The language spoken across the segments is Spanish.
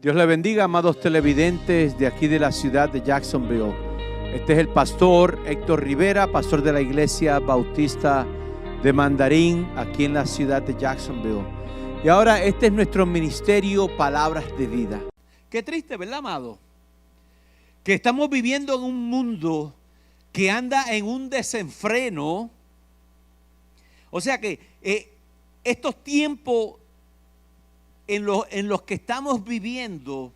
Dios le bendiga, amados televidentes de aquí de la ciudad de Jacksonville. Este es el pastor Héctor Rivera, pastor de la Iglesia Bautista de Mandarín, aquí en la ciudad de Jacksonville. Y ahora este es nuestro ministerio Palabras de Vida. Qué triste, ¿verdad, amado? Que estamos viviendo en un mundo que anda en un desenfreno. O sea que estos tiempos en los que estamos viviendo,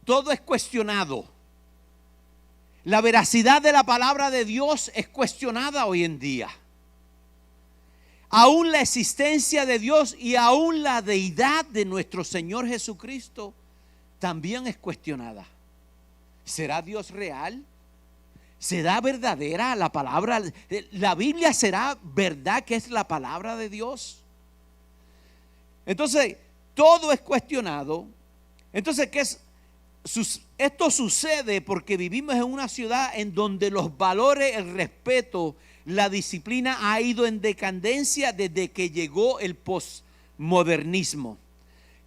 todo es cuestionado. La veracidad de la palabra de Dios es cuestionada hoy en día. Aún la existencia de Dios y aún la deidad de nuestro Señor Jesucristo también es cuestionada. ¿Será Dios real? ¿Será verdadera la palabra? ¿La Biblia será verdad que es la palabra de Dios? Entonces, todo es cuestionado. Entonces, esto sucede porque vivimos en una ciudad en donde los valores, el respeto, la disciplina ha ido en decadencia desde que llegó el posmodernismo,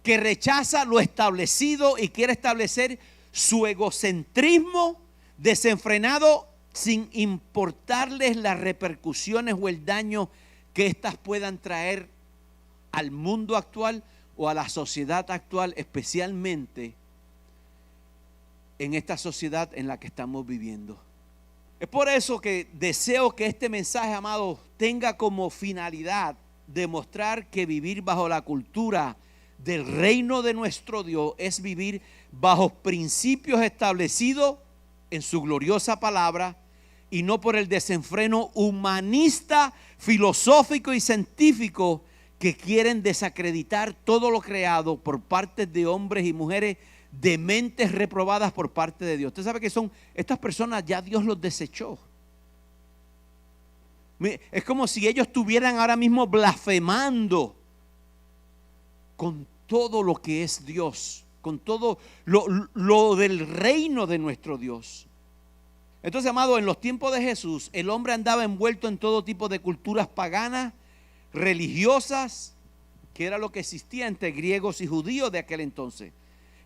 que rechaza lo establecido y quiere establecer su egocentrismo desenfrenado sin importarles las repercusiones o el daño que éstas puedan traer al mundo actual o a la sociedad actual, especialmente en esta sociedad en la que estamos viviendo. Es por eso que deseo que este mensaje, amado, tenga como finalidad demostrar que vivir bajo la cultura del reino de nuestro Dios es vivir bajo principios establecidos en su gloriosa palabra y no por el desenfreno humanista, filosófico y científico que quieren desacreditar todo lo creado por parte de hombres y mujeres de mentes reprobadas por parte de Dios. Usted sabe que son estas personas, ya Dios los desechó. Es como si ellos estuvieran ahora mismo blasfemando con todo lo que es Dios, con todo lo del reino de nuestro Dios. Entonces, amado, en los tiempos de Jesús, el hombre andaba envuelto en todo tipo de culturas paganas, religiosas, que era lo que existía entre griegos y judíos de aquel entonces.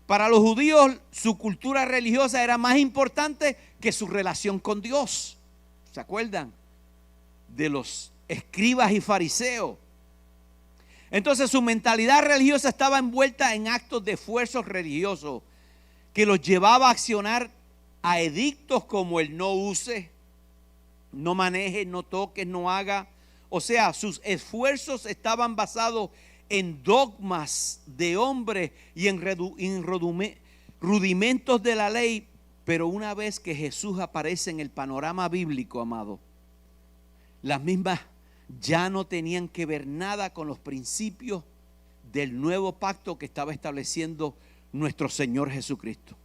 Para los judíos, su cultura religiosa era más importante que su relación con Dios. ¿Se acuerdan? De los escribas y fariseos. Entonces su mentalidad religiosa estaba envuelta en actos de esfuerzos religiosos que los llevaba a accionar a edictos como el no use, no maneje, no toque, no haga. O sea, sus esfuerzos estaban basados en dogmas de hombres y en rudimentos de la ley. Pero una vez que Jesús aparece en el panorama bíblico, amado, las mismas ya no tenían que ver nada con los principios del nuevo pacto que estaba estableciendo nuestro Señor Jesucristo.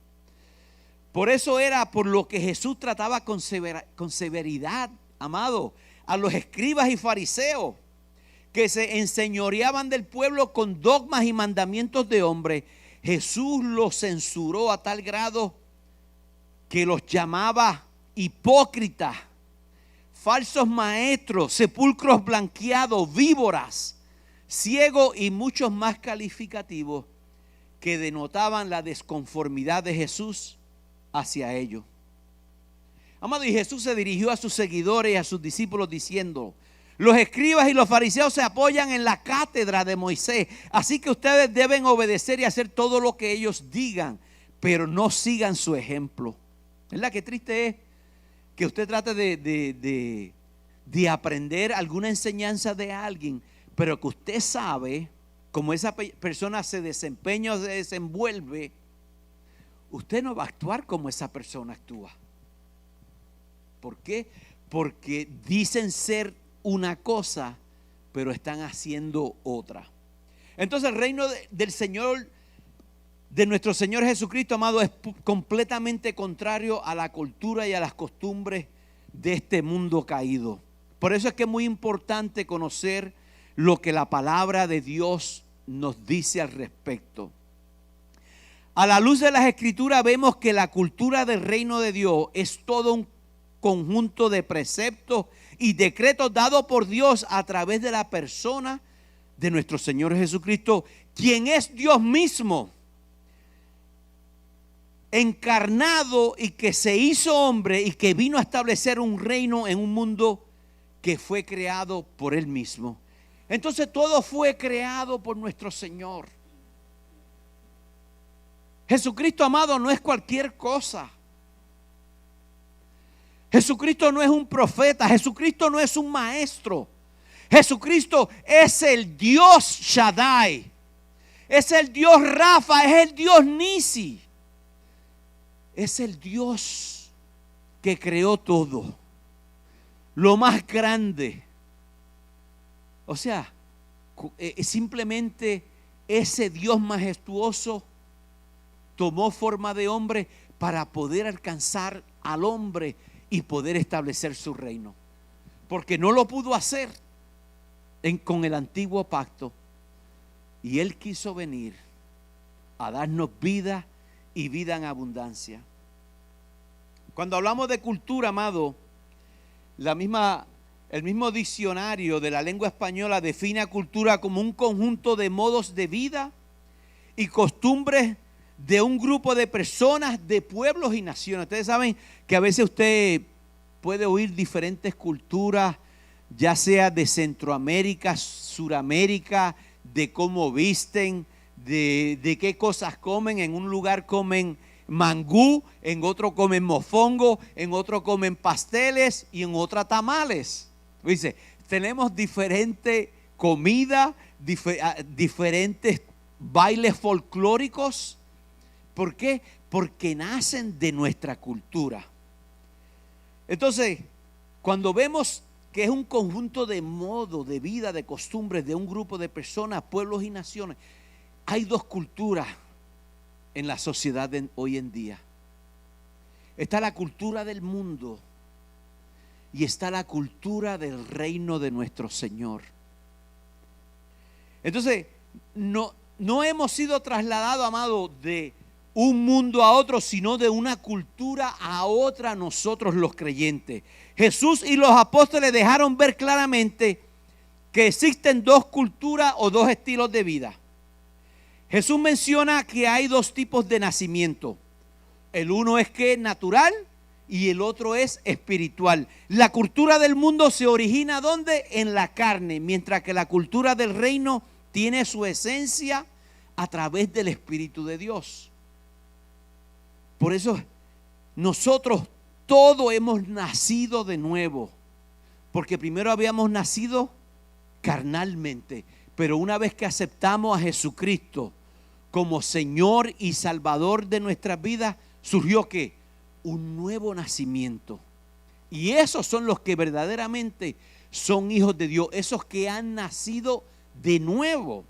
Por eso era por lo que Jesús trataba con severidad, amado, a los escribas y fariseos que se enseñoreaban del pueblo con dogmas y mandamientos de hombres. Jesús los censuró a tal grado que los llamaba hipócritas, falsos maestros, sepulcros blanqueados, víboras, ciegos y muchos más calificativos que denotaban la desconformidad de Jesús hacia ellos. Amado, y Jesús se dirigió a sus seguidores y a sus discípulos diciendo: los escribas y los fariseos se apoyan en la cátedra de Moisés, así que ustedes deben obedecer y hacer todo lo que ellos digan, pero no sigan su ejemplo. ¿Verdad? Qué triste es que usted trate de aprender alguna enseñanza de alguien, pero que usted sabe cómo esa persona se desempeña o se desenvuelve. Usted no va a actuar como esa persona actúa. ¿Por qué? Porque dicen ser una cosa, pero están haciendo otra. Entonces el reino del Señor, de nuestro Señor Jesucristo, amado, es completamente contrario a la cultura y a las costumbres de este mundo caído. Por eso es que es muy importante conocer lo que la palabra de Dios nos dice al respecto. A la luz de las Escrituras vemos que la cultura del reino de Dios es todo un conjunto de preceptos y decretos dados por Dios a través de la persona de nuestro Señor Jesucristo, quien es Dios mismo. encarnado y que se hizo hombre y que vino a establecer un reino en un mundo que fue creado por Él mismo. Entonces todo fue creado por nuestro Señor. Jesucristo, amado, no es cualquier cosa. Jesucristo no es un profeta. Jesucristo no es un maestro. Jesucristo es el Dios Shaddai. Es el Dios Rafa. Es el Dios Nisi. Es el Dios que creó todo. Lo más grande. O sea, simplemente ese Dios majestuoso tomó forma de hombre para poder alcanzar al hombre y poder establecer su reino. Porque no lo pudo hacer con el antiguo pacto. Y Él quiso venir a darnos vida y vida en abundancia. Cuando hablamos de cultura, amado, el mismo diccionario de la lengua española define a cultura como un conjunto de modos de vida y costumbres de un grupo de personas, de pueblos y naciones. Ustedes saben que a veces usted puede oír diferentes culturas, ya sea de Centroamérica, Suramérica, de cómo visten, de qué cosas comen. En un lugar comen mangú, en otro comen mofongo, en otro comen pasteles y en otra tamales. Dice, tenemos diferente comida, diferentes bailes folclóricos. ¿Por qué? Porque nacen de nuestra cultura. Entonces, cuando vemos que es un conjunto de modos, de vida, de costumbres de un grupo de personas, pueblos y naciones, hay dos culturas en la sociedad de hoy en día. Está la cultura del mundo y está la cultura del reino de nuestro Señor. Entonces, no hemos sido trasladados, amado, de un mundo a otro, sino de una cultura a otra nosotros los creyentes. Jesús y los apóstoles dejaron ver claramente que existen dos culturas o dos estilos de vida. Jesús menciona que hay dos tipos de nacimiento. El uno es que es natural y el otro es espiritual. La cultura del mundo se origina ¿dónde? En la carne, mientras que la cultura del reino tiene su esencia a través del Espíritu de Dios. Por eso nosotros todos hemos nacido de nuevo, porque primero habíamos nacido carnalmente, pero una vez que aceptamos a Jesucristo como Señor y Salvador de nuestras vidas, surgió ¿qué? Un nuevo nacimiento. Y esos son los que verdaderamente son hijos de Dios, esos que han nacido de nuevo.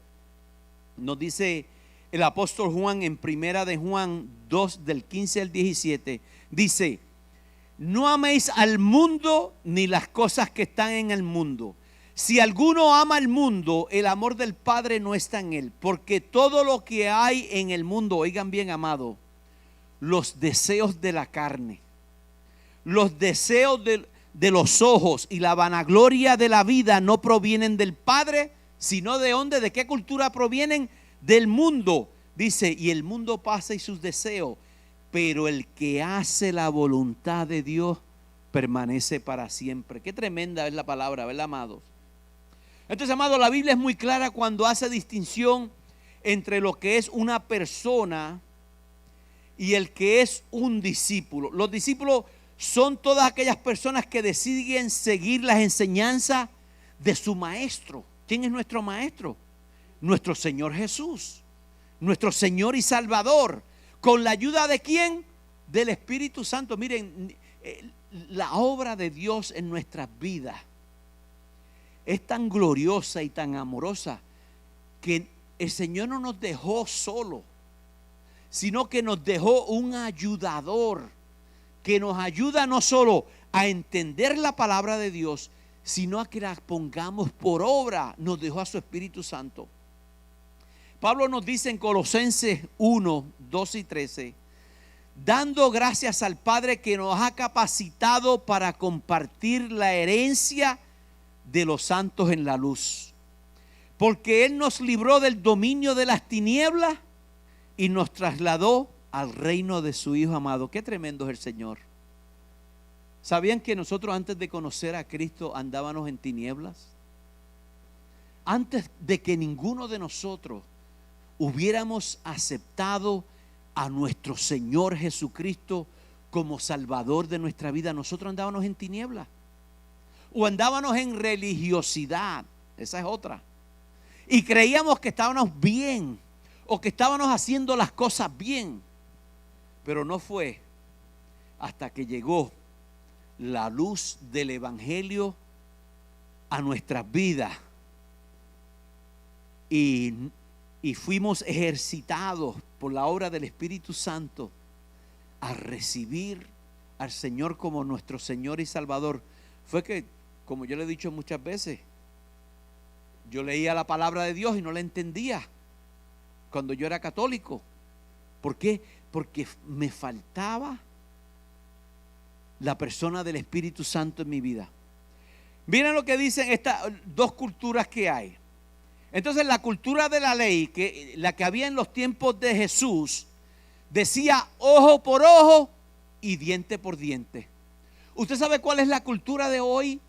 Nos dice el apóstol Juan en primera de Juan 2 del 15 al 17, dice: no améis al mundo ni las cosas que están en el mundo. Si alguno ama al mundo, el amor del Padre no está en él, porque todo lo que hay en el mundo, oigan bien, amado, los deseos de la carne, los deseos de los ojos y la vanagloria de la vida no provienen del Padre, sino de ¿dónde? ¿De qué cultura provienen? Del mundo. Dice, y el mundo pasa y sus deseos, pero el que hace la voluntad de Dios permanece para siempre. Qué tremenda es la palabra, ¿verdad, amados? Entonces, amados, la Biblia es muy clara cuando hace distinción entre lo que es una persona y el que es un discípulo. Los discípulos son todas aquellas personas que deciden seguir las enseñanzas de su maestro. ¿Quién es nuestro maestro? Nuestro Señor Jesús, nuestro Señor y Salvador. ¿Con la ayuda de quién? Del Espíritu Santo. Miren, la obra de Dios en nuestras vidas es tan gloriosa y tan amorosa que el Señor no nos dejó solo, sino que nos dejó un ayudador que nos ayuda no solo a entender la palabra de Dios, sino a que la pongamos por obra. Nos dejó a su Espíritu Santo. Pablo nos dice en Colosenses 1, 12 y 13, dando gracias al Padre que nos ha capacitado para compartir la herencia de los santos en la luz, porque Él nos libró del dominio de las tinieblas y nos trasladó al reino de su Hijo amado. Qué tremendo es el Señor. ¿Sabían que nosotros antes de conocer a Cristo andábamos en tinieblas? Antes de que ninguno de nosotros hubiéramos aceptado a nuestro Señor Jesucristo como Salvador de nuestra vida, nosotros andábamos en tinieblas. O andábamos en religiosidad, esa es otra. Y creíamos que estábamos bien, o que estábamos haciendo las cosas bien. Pero no fue hasta que llegó la luz del Evangelio a nuestras vidas y fuimos ejercitados por la obra del Espíritu Santo a recibir al Señor como nuestro Señor y Salvador. Fue que, como yo le he dicho muchas veces, yo leía la palabra de Dios y no la entendía cuando yo era católico. ¿Por qué? Porque me faltaba la persona del Espíritu Santo en mi vida. Miren lo que dicen estas dos culturas que hay. Entonces la cultura de la ley, que la que había en los tiempos de Jesús, decía ojo por ojo y diente por diente. ¿Usted sabe cuál es la cultura de hoy?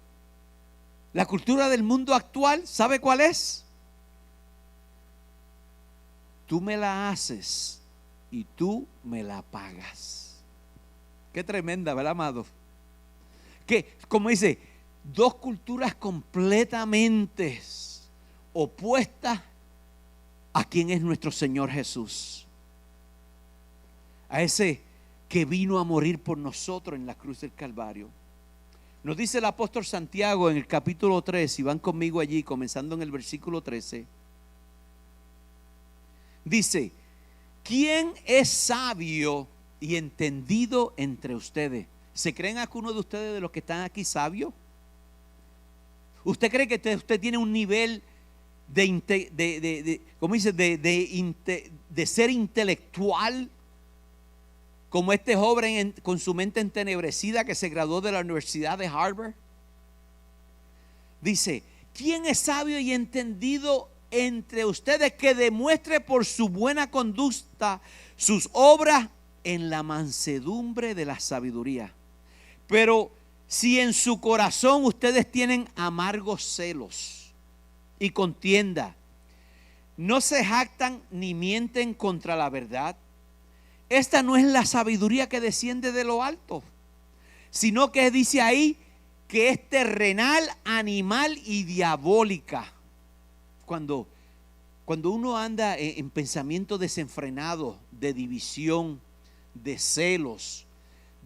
La cultura del mundo actual, ¿sabe cuál es? Tú me la haces y tú me la pagas. Qué tremenda, ¿verdad, amado? Que, como dice, dos culturas completamente opuestas a quien es nuestro Señor Jesús. A ese que vino a morir por nosotros en la cruz del Calvario. Nos dice el apóstol Santiago en el capítulo 3, si van conmigo allí, comenzando en el versículo 13. Dice: ¿quién es sabio y entendido entre ustedes? ¿Se creen alguno de ustedes de los que están aquí sabios? ¿Usted cree que usted tiene un nivel ¿cómo dice? De ser intelectual como este joven con su mente entenebrecida que se graduó de la Universidad de Harvard? Dice: ¿quién es sabio y entendido entre ustedes, que demuestre por su buena conducta sus obras en la mansedumbre de la sabiduría? Pero si en su corazón ustedes tienen amargos celos y contienda, no se jactan ni mienten contra la verdad, esta no es la sabiduría que desciende de lo alto, sino que dice ahí que es terrenal, animal y diabólica. Cuando uno anda en pensamientos desenfrenados, de división, de celos,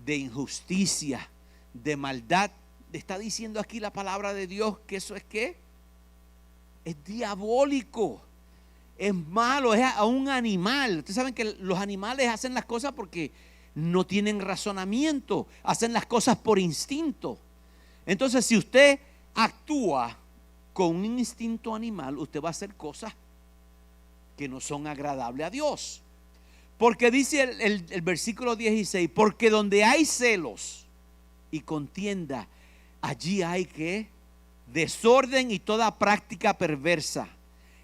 de injusticia, de maldad, está diciendo aquí la palabra de Dios que eso es ¿qué? Es diabólico, es malo, es a un animal. Ustedes saben que los animales hacen las cosas porque no tienen razonamiento, hacen las cosas por instinto. Entonces, si usted actúa con un instinto animal, usted va a hacer cosas que no son agradables a Dios. Porque dice el versículo 16: porque donde hay celos y contienda, allí hay que desorden y toda práctica perversa.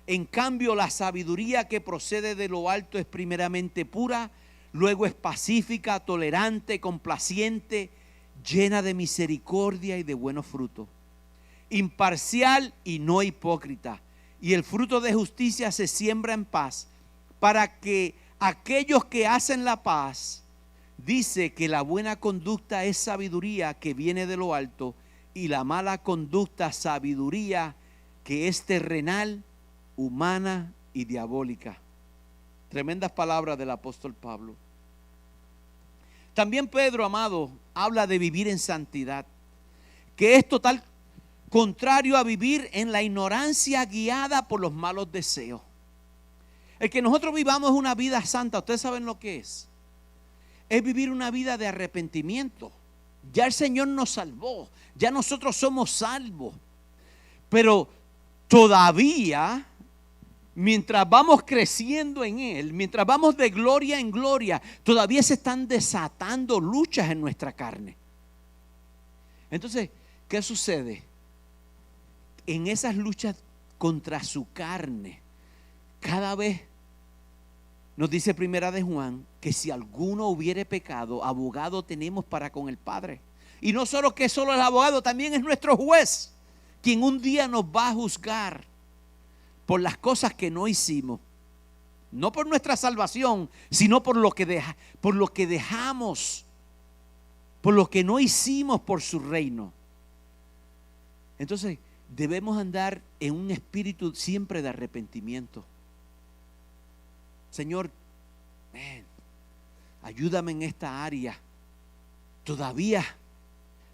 En cambio, la sabiduría que procede de lo alto es primeramente pura, luego es pacífica, tolerante, complaciente, llena de misericordia y de buenos frutos, imparcial y no hipócrita. Y el fruto de justicia se siembra en paz, para que aquellos que hacen la paz, dice que la buena conducta es sabiduría que viene de lo alto, y la mala conducta sabiduría que es terrenal, humana y diabólica. Tremendas palabras del apóstol Pablo. También Pedro, amado, habla de vivir en santidad, que es total contrario a vivir en la ignorancia guiada por los malos deseos. El que nosotros vivamos una vida santa, ustedes saben lo que es vivir una vida de arrepentimiento. Ya el Señor nos salvó, ya nosotros somos salvos, pero todavía, mientras vamos creciendo en Él, mientras vamos de gloria en gloria, todavía se están desatando luchas en nuestra carne. Entonces, ¿qué sucede? En esas luchas contra su carne, cada vez Nos dice Primera de Juan que si alguno hubiere pecado, abogado tenemos para con el Padre. Y no solo que solo el abogado, también es nuestro juez, quien un día nos va a juzgar por las cosas que no hicimos. No por nuestra salvación, sino por lo que dejamos, por lo que no hicimos por su reino. Entonces debemos andar en un espíritu siempre de arrepentimiento. Señor, ayúdame en esta área todavía.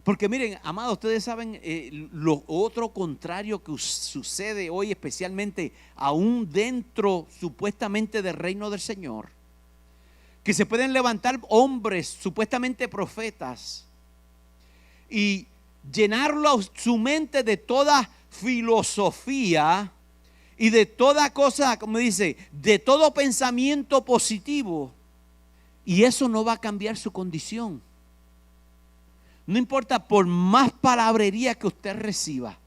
Porque miren, amados, ustedes saben lo otro contrario que sucede hoy, especialmente aún dentro supuestamente del reino del Señor, que se pueden levantar hombres supuestamente profetas y llenarlo su mente de toda filosofía y de toda cosa, como dice, de todo pensamiento positivo, y eso no va a cambiar su condición. No importa, por más palabrería que usted reciba,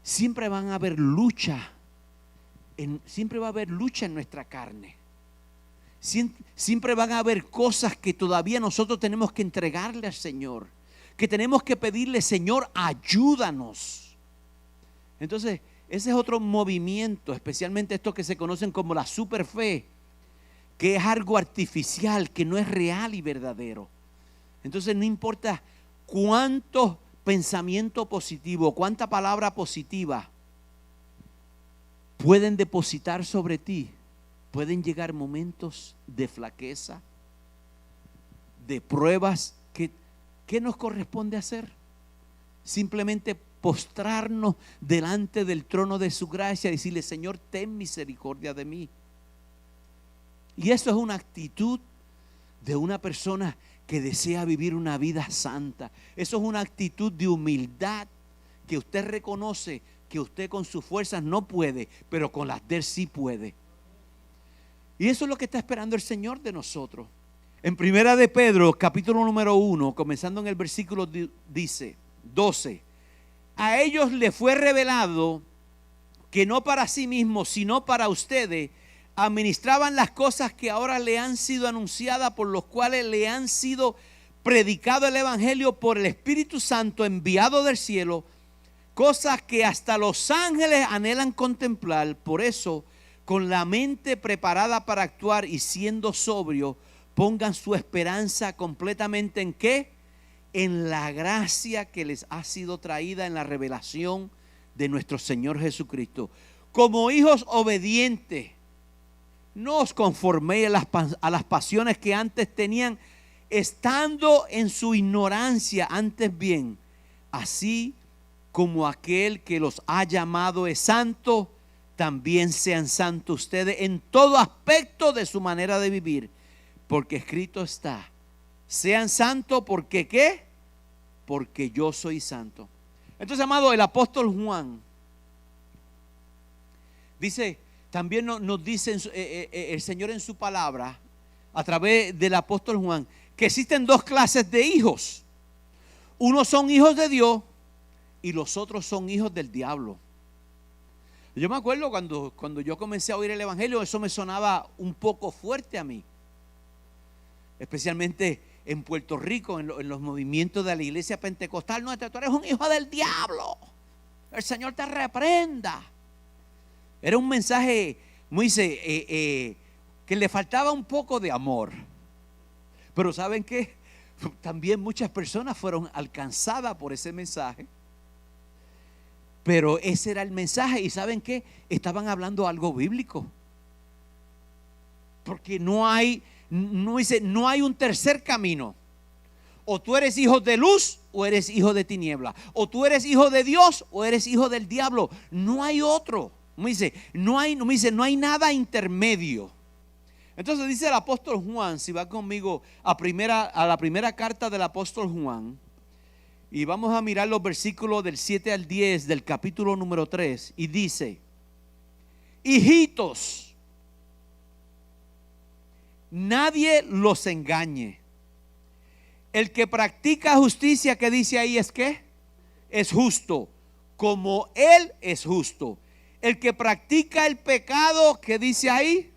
siempre van a haber lucha, siempre va a haber lucha en nuestra carne. Siempre van a haber cosas que todavía nosotros tenemos que entregarle al Señor, que tenemos que pedirle: Señor, ayúdanos. Entonces, ese es otro movimiento, especialmente estos que se conocen como la superfe, que es algo artificial, que no es real y verdadero. Entonces no importa cuánto pensamiento positivo, cuánta palabra positiva pueden depositar sobre ti, pueden llegar momentos de flaqueza, de pruebas. ¿Qué nos corresponde hacer? Simplemente postrarnos delante del trono de su gracia y decirle: Señor, ten misericordia de mí. Y eso es una actitud de una persona que desea vivir una vida santa. Eso es una actitud de humildad, que usted reconoce que usted con sus fuerzas no puede, pero con las de él sí puede. Y eso es lo que está esperando el Señor de nosotros. En Primera de Pedro, capítulo número 1, comenzando en el versículo dice 12: a ellos les fue revelado que no para sí mismos, sino para ustedes, administraban las cosas que ahora le han sido anunciadas, por los cuales le han sido predicado el evangelio por el Espíritu Santo enviado del cielo, cosas que hasta los ángeles anhelan contemplar. Por eso, con la mente preparada para actuar y siendo sobrio, pongan su esperanza completamente ¿en qué? En la gracia que les ha sido traída en la revelación de nuestro Señor Jesucristo. Como hijos obedientes, no os conforméis a las pasiones que antes tenían, estando en su ignorancia. Antes bien, así como aquel que los ha llamado es santo, también sean santos ustedes en todo aspecto de su manera de vivir. Porque escrito está: sean santos, porque ¿qué? Porque yo soy santo. Entonces, amado, el apóstol Juan dice, también nos dice el Señor en su palabra, a través del apóstol Juan, que existen dos clases de hijos. Unos son hijos de Dios y los otros son hijos del diablo. Yo me acuerdo cuando yo comencé a oír el evangelio, eso me sonaba un poco fuerte a mí, especialmente en Puerto Rico, en los movimientos de la iglesia pentecostal. No, tú eres un hijo del diablo, el Señor te reprenda. Era un mensaje muy que le faltaba un poco de amor. Pero ¿saben qué? También muchas personas fueron alcanzadas por ese mensaje. Pero ese era el mensaje. ¿Y saben qué? Estaban hablando algo bíblico. Porque no hay un tercer camino. O tú eres hijo de luz o eres hijo de tiniebla. O tú eres hijo de Dios o eres hijo del diablo. No hay otro. No hay nada intermedio. Entonces dice el apóstol Juan, si va conmigo a la primera carta del apóstol Juan, y vamos a mirar los versículos del 7 al 10 del capítulo número 3, y dice: hijitos, nadie los engañe. El que practica justicia, que dice ahí, es que es justo, como Él es justo. El que practica el pecado, que dice ahí,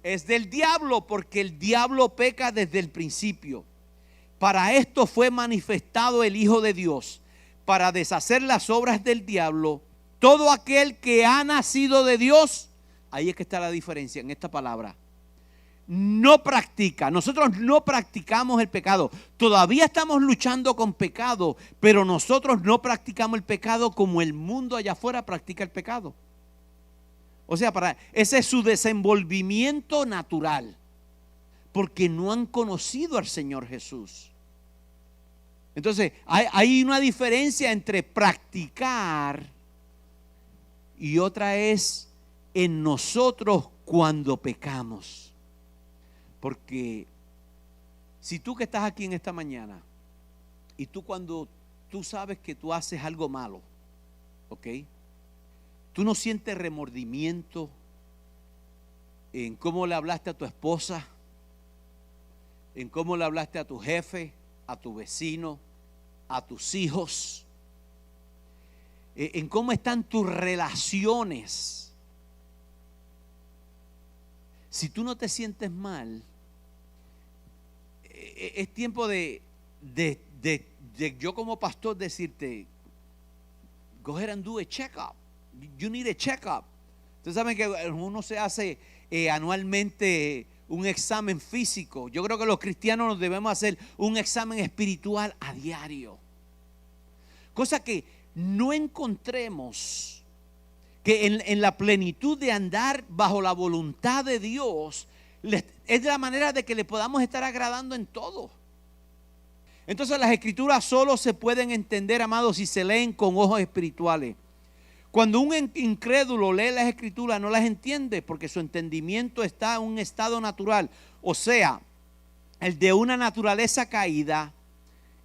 es del diablo, porque el diablo peca desde el principio. Para esto fue manifestado el Hijo de Dios, para deshacer las obras del diablo. Todo aquel que ha nacido de Dios, ahí es que está la diferencia en esta palabra, no practica. Nosotros no practicamos el pecado. Todavía estamos luchando con pecado, pero nosotros no practicamos el pecado como el mundo allá afuera practica el pecado. O sea, ese es su desenvolvimiento natural, porque no han conocido al Señor Jesús. Entonces, hay una diferencia entre practicar y otra es en nosotros cuando pecamos. Porque si tú que estás aquí en esta mañana y cuando tú sabes que tú haces algo malo, ¿ok? Tú no sientes remordimiento en cómo le hablaste a tu esposa, en cómo le hablaste a tu jefe, a tu vecino, a tus hijos, en cómo están tus relaciones. Si tú no te sientes mal, es tiempo de yo como pastor decirte, go ahead and do a check-up. You need a check-up. Ustedes saben que uno se hace anualmente un examen físico. Yo creo que los cristianos nos debemos hacer un examen espiritual a diario. Cosa que no encontremos que en la plenitud de andar bajo la voluntad de Dios es de la manera de que le podamos estar agradando en todo. Entonces las escrituras solo se pueden entender, amados, si se leen con ojos espirituales. Cuando un incrédulo lee las escrituras no las entiende porque su entendimiento está en un estado natural, o sea, el de una naturaleza caída,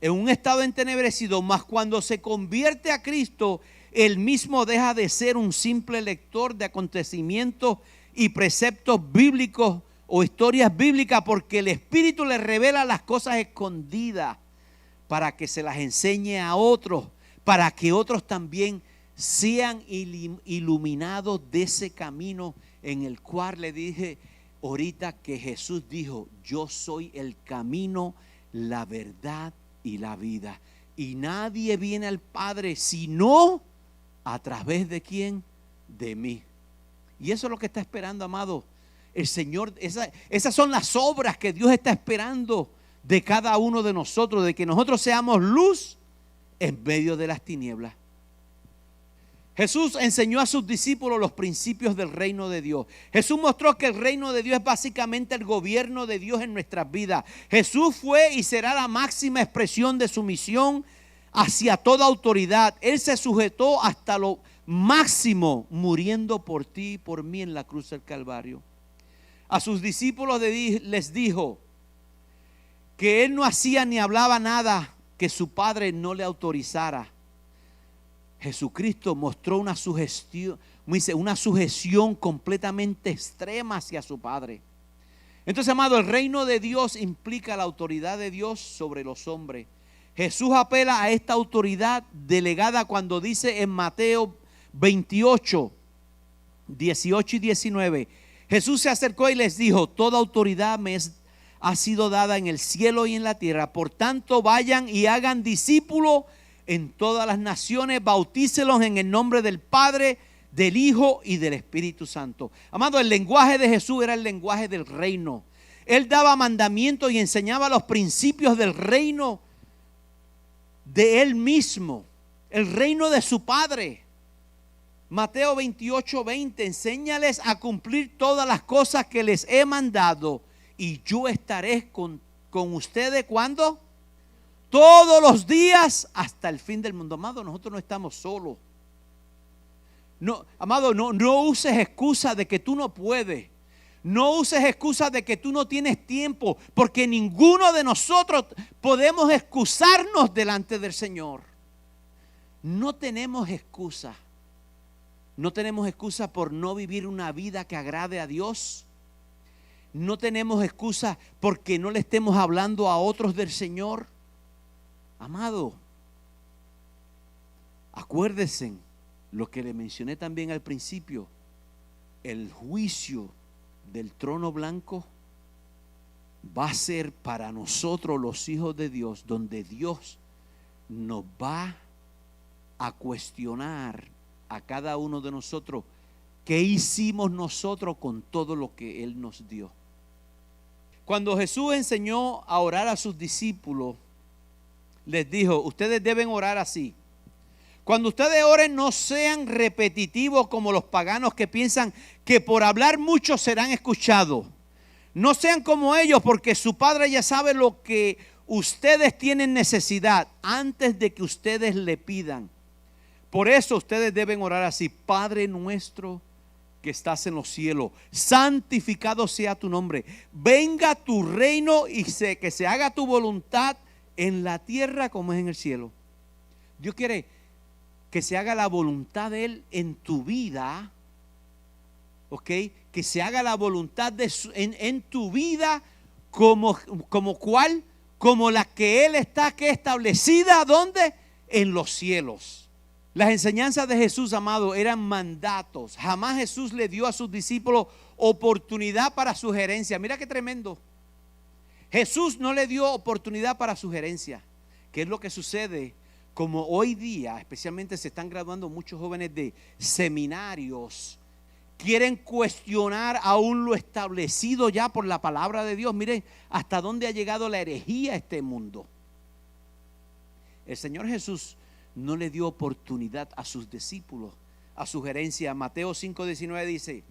en un estado entenebrecido. Mas cuando se convierte a Cristo, él mismo deja de ser un simple lector de acontecimientos y preceptos bíblicos o historias bíblicas, porque el Espíritu le revela las cosas escondidas para que se las enseñe a otros, para que otros también sean iluminados de ese camino en el cual le dije ahorita que Jesús dijo: yo soy el camino, la verdad y la vida, y nadie viene al Padre sino a través de ¿quién? De mí. Y eso es lo que está esperando, amado, el Señor. Esas son las obras que Dios está esperando de cada uno de nosotros, de que nosotros seamos luz en medio de las tinieblas. Jesús enseñó a sus discípulos los principios del reino de Dios. Jesús mostró que el reino de Dios es básicamente el gobierno de Dios en nuestras vidas. Jesús fue y será la máxima expresión de su misión hacia toda autoridad. Él se sujetó hasta lo máximo, muriendo por ti y por mí en la cruz del Calvario. A sus discípulos les dijo que Él no hacía ni hablaba nada que su Padre no le autorizara. Jesucristo mostró una sujeción completamente extrema hacia su Padre. Entonces, amado, el reino de Dios implica la autoridad de Dios sobre los hombres. Jesús apela a esta autoridad delegada cuando dice en Mateo 28, 18 y 19, Jesús se acercó y les dijo: toda autoridad ha sido dada en el cielo y en la tierra. Por tanto, vayan y hagan discípulos en todas las naciones, bautícelos en el nombre del Padre, del Hijo y del Espíritu Santo. Amado, el lenguaje de Jesús era el lenguaje del reino. Él daba mandamientos y enseñaba los principios del reino de Él mismo, el reino de su Padre. Mateo 28, 20, enséñales a cumplir todas las cosas que les he mandado, y yo estaré con ustedes, ¿cuándo? Todos los días hasta el fin del mundo. Amado, nosotros no estamos solos. No, amado, no uses excusa de que tú no puedes. No uses excusa de que tú no tienes tiempo, porque ninguno de nosotros podemos excusarnos delante del Señor. No tenemos excusa. No tenemos excusa por no vivir una vida que agrade a Dios. No tenemos excusa porque no le estemos hablando a otros del Señor. Amado, acuérdense lo que le mencioné también al principio: el juicio del trono blanco va a ser para nosotros los hijos de Dios, donde Dios nos va a cuestionar a cada uno de nosotros qué hicimos nosotros con todo lo que Él nos dio. Cuando Jesús enseñó a orar a sus discípulos, les dijo: ustedes deben orar así. Cuando ustedes oren, no sean repetitivos como los paganos que piensan que por hablar mucho serán escuchados. No sean como ellos, porque su Padre ya sabe lo que ustedes tienen necesidad antes de que ustedes le pidan. Por eso ustedes deben orar así: Padre nuestro que estás en los cielos, santificado sea tu nombre. Venga tu reino y que se haga tu voluntad en la tierra como es en el cielo. Dios quiere que se haga la voluntad de Él en tu vida, ¿ok? Que se haga la voluntad en tu vida como cuál, como la que Él está establecida, ¿dónde? En los cielos. Las enseñanzas de Jesús, amado, eran mandatos. Jamás Jesús le dio a sus discípulos oportunidad para sugerencia. Mira qué tremendo. Jesús no le dio oportunidad para sugerencia. ¿Qué es lo que sucede? Como hoy día, especialmente se están graduando muchos jóvenes de seminarios, quieren cuestionar aún lo establecido ya por la palabra de Dios. Miren hasta dónde ha llegado la herejía a este mundo. El Señor Jesús no le dio oportunidad a sus discípulos a sugerencia. Mateo 5:19 dice: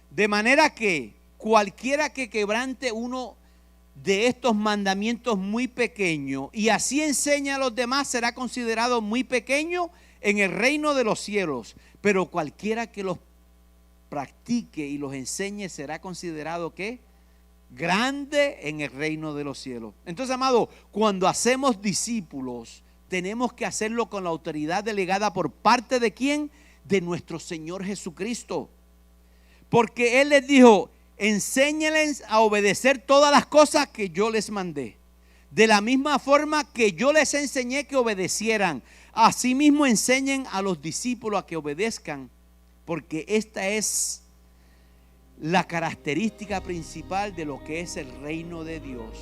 de manera que cualquiera que quebrante uno de estos mandamientos muy pequeños y así enseña a los demás, será considerado muy pequeño en el reino de los cielos, pero cualquiera que los practique y los enseñe será considerado ¿qué? Grande en el reino de los cielos. Entonces, amado, cuando hacemos discípulos, tenemos que hacerlo con la autoridad delegada por parte de ¿quién? De nuestro Señor Jesucristo. Porque Él les dijo: enséñenles a obedecer todas las cosas que yo les mandé. De la misma forma que yo les enseñé que obedecieran, asimismo enseñen a los discípulos a que obedezcan, porque esta es la característica principal de lo que es el reino de Dios.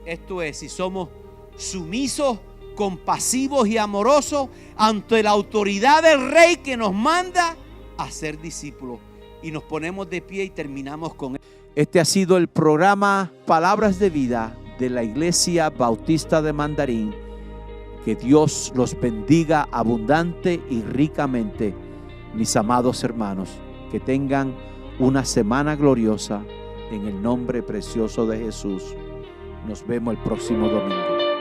Esto es, si somos sumisos, compasivos y amorosos ante la autoridad del Rey que nos manda a ser discípulos. Y nos ponemos de pie y terminamos con él. Este ha sido el programa Palabras de Vida de la Iglesia Bautista de Mandarín. Que Dios los bendiga abundante y ricamente, mis amados hermanos. Que tengan una semana gloriosa en el nombre precioso de Jesús. Nos vemos el próximo domingo.